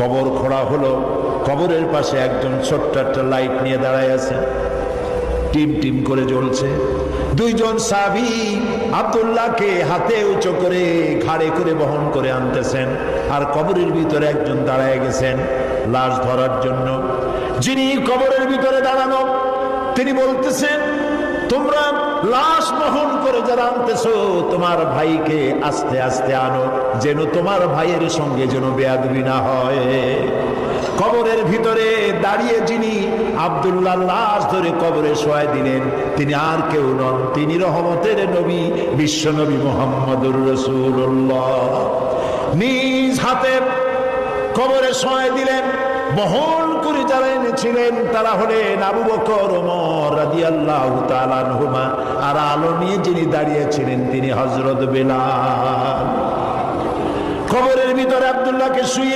কবর খোঁড়া হলো, কবরের পাশে একজন ছোট্ট একটা লাইট নিয়ে দাঁড়ায় আছে, টিম টিম করে জ্বলছে। দুইজন সাহাবী আব্দুল্লাহকে হাতে উঁচু করে ঘাড়ে করে বহন করে আনতেছেন, আর কবরের ভিতরে একজন দাঁড়ায় গেছেন লাশ ধরার জন্য। যিনি কবরের ভিতরে দাঁড়ানো তিনি বলতেছেন, তোমরা লাশ বহন করে যারা আনতেছো তোমার ভাইকে আস্তে আস্তে আনো, যেন তোমার ভাইয়ের সঙ্গে যেন বেয়াদবি না হয়। কবরের ভিতরে দাঁড়িয়ে যিনি আব্দুল্লাহ লাশ ধরে কবরে শোয়াই দিলেন তিনি আর কেউ নন, তিনি রহমতের নবী বিশ্ব নবী মুহাম্মদুর রাসূলুল্লাহ। নিজ হাতে কবরে শোয়াই দিলেন। বহন করে যারা এনেছিলেন তারা হলেন আবু বকর, ওমর রাদিয়াল্লাহু তাআলা আনহুমা, আর আলো নিয়ে যিনি দাঁড়িয়েছিলেন তিনি হযরত বেলাল। কবরের ভিতরে আব্দুল্লাহকে শুয়ে